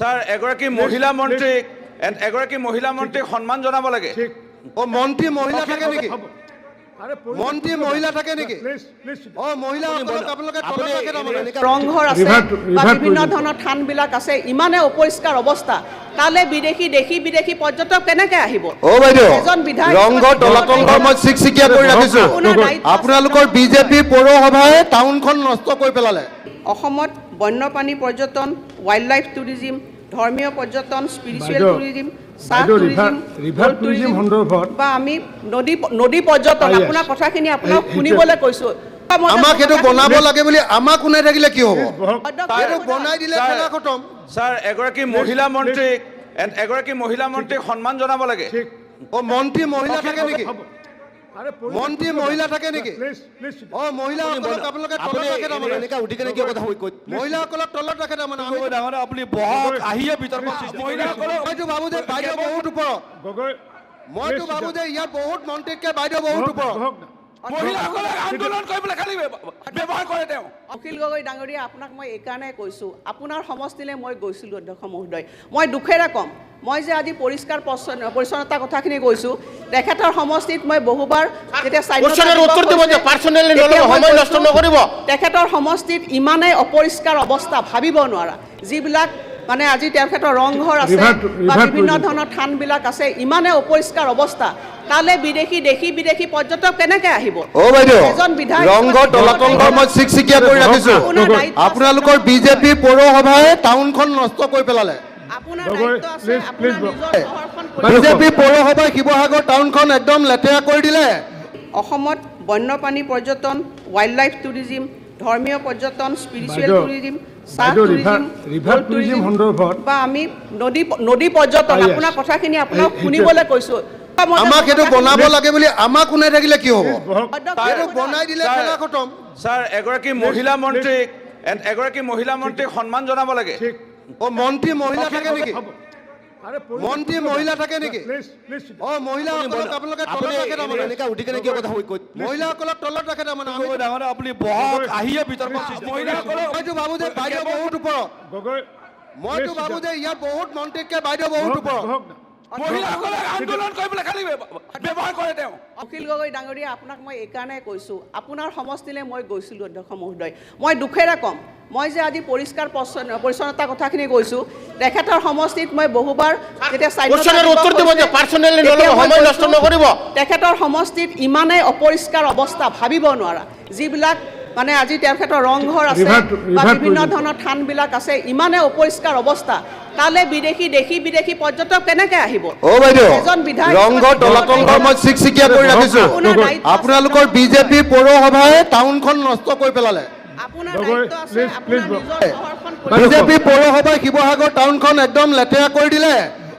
Sir এগৰাকী মহিলা মন্ত্ৰীক সন্মান জনাব লাগে। ও মন্ত্ৰী মহিলা থাকে নাকি? মন্ত্ৰী মহিলা থাকে নাকি? ও মহিলা ৰংঘৰ আছে বা বিভিন্ন ধৰণৰ থানবিলাক আছে, ইমানে অপৰিষ্কাৰ অৱস্থা, তালে বিদেশী পৰ্যটক কেনেকৈ আহিব? ও বাইদেউ, এজন বিধায়ক ৰংঘৰ তলাতলঘৰ মই চিকচিকিয়া কৰি ৰাখিছো। আপোনালোকৰ বিজেপি পৌৰসভাই টাউনখন নষ্ট কৰি পেলালে। অসমত বন্যপ্ৰাণী পৰ্যটন, ৱাইল্ড লাইফ টুৰিজিম, ধৰ্মীয় পৰ্যটন, স্পিৰিচুৱেল টুৰিজিম, চাহ টুৰিজিম সন্দৰ্ভত বা আমি নদী পৰ্যটন, আপোনাৰ কথাখিনি আপোনাক শুনিবলৈ কৈছো। আমাক এইটো বনাব লাগে বুলি আমাক শুনাই থাকিলে কি হ'ব? এইটো বনাই দিলে খেলা খতম। স্যার এগৰাকী মহিলা মন্ত্ৰীক সন্মান জনাব লাগে। ও মন্ত্ৰী মহিলা থাকে নাকি? মন্ত্ৰী মহিলা থাকে নাকি? ও মহিলাসকলক আপোনালোকে তলত ৰাখে তাৰমানে। মহিলাসকলক তলত ৰাখে তাৰমানে। আপুনি বহক, আহিয়ে ভিতৰত মইতো ভাবো যে বাইদেউ বহুত ওপৰত। মইতো ভাবো যে ইয়াত বহুত মন্ত্ৰীতকৈ বাইদেউ বহুত ওপৰত। আন্দোলন কৰিবলৈ খালি ব্যৱহাৰ কৰে তেওঁ। অখিল গগৈ ডাঙৰীয়া, আপোনাক মই এইকাৰণে কৈছোঁ, আপোনাৰ সমষ্টিলৈ মই গৈছিলোঁ অধ্যক্ষ মহোদয়। মই দুখেৰে ক'ম, মই যে আজি পৰিষ্কাৰ পৰিচ্ছন্নতাৰ কথাখিনি কৈছোঁ, তেখেতৰ সমষ্টিত মই বহুবাৰ যেতিয়া তেখেতৰ সমষ্টিত ইমানেই অপৰিষ্কাৰ অৱস্থা ভাবিব নোৱাৰা, যিবিলাক মানে আজি তেখেতৰ ৰংঘৰ আছে বা বিভিন্ন ধৰণৰ থানবিলাক আছে, ইমানে অপৰিষ্কাৰ অৱস্থা, তালে বিদেশী পৰ্যটক কেনেকৈ আহিব? ও বাইদেউ, এজন বিধায়ক ৰংঘৰ তলাতলঘৰ মই চিকচিকিয়া কৰি ৰাখিছো। আপোনালোকৰ বিজেপি পৌৰসভাই টাউনখন নষ্ট কৰি পেলালে। আপোনাৰ দায়িত্ব আছে, আপোনাৰ নিজৰ চহৰখন বিজেপি পৌৰসভাই শিৱসাগৰ টাউনখন একদম লেতেৰা কৰি দিলে। অসমত বন্যপ্ৰাণী পৰ্যটন, ৱাইল্ড লাইফ টুৰিজিম, ধৰ্মীয় পৰ্যটন, স্পিৰিচুৱেল টুৰিজিম, চাহ টুৰিজিম সন্দৰ্ভত বা আমি নদী পৰ্যটন, আপোনাৰ কথাখিনি আপোনাক শুনিবলৈ কৈছোঁ। আমাক এইটো বনাব লাগে বুলি আমাক শুনাই থাকিলে কি হ'ব? এইটো বনাই দিলে খেলা খতম। স্যার এগৰাকী মহিলা মন্ত্ৰীক সন্মান জনাব লাগে। ও মন্ত্ৰী মহিলা থাকে নাকি? মন্ত্ৰী মহিলা থাকে নাকি? ও মহিলাসকলক আপোনালোকে তলত ৰাখে তাৰমানে। মহিলাসকলক তলত ৰাখে তাৰমানে। আপুনি বহক, আহিয়ে ভিতৰত মইতো ভাবো যে বাইদেউ বহুত ওপৰত। মইতো ভাবো যে ইয়াত বহুত মন্ত্ৰীতকৈ বাইদেউ বহুত ওপৰত। আন্দোলন কৰিবলৈ খালি ব্যৱহাৰ কৰে তেওঁ। অখিল গগৈ ডাঙৰীয়া, আপোনাক মই এইকাৰণে কৈছোঁ, আপোনাৰ সমষ্টিলৈ মই গৈছিলোঁ অধ্যক্ষ মহোদয়। মই দুখেৰে ক'ম, মই যে আজি পৰিষ্কাৰ পৰিচ্ছন্নতাৰ কথাখিনি কৈছোঁ, তেখেতৰ সমষ্টিত মই বহুবাৰ যেতিয়া তেখেতৰ সমষ্টিত ইমানেই অপৰিষ্কাৰ অৱস্থা ভাবিব নোৱাৰা, যিবিলাক মানে আজি তেখেতৰ ৰংঘৰ আছে বা বিভিন্ন ধৰণৰ থানবিলাক আছে, ইমানে অপৰিষ্কাৰ অৱস্থা, তালে বিদেশী পৰ্যটক কেনেকৈ আহিব? ও বাইদেউ, এজন বিধায়ক ৰংঘৰ তলাতলঘৰ মই চিকচিকিয়া কৰি ৰাখিছো। আপোনালোকৰ বিজেপি পৌৰসভাই টাউনখন নষ্ট কৰি পেলালে। আপোনাৰ দায়িত্ব আছে, আপোনাৰ নিজৰ চহৰখন বিজেপি পৌৰসভাই শিৱসাগৰ টাউনখন একদম লেতেৰা কৰি দিলে।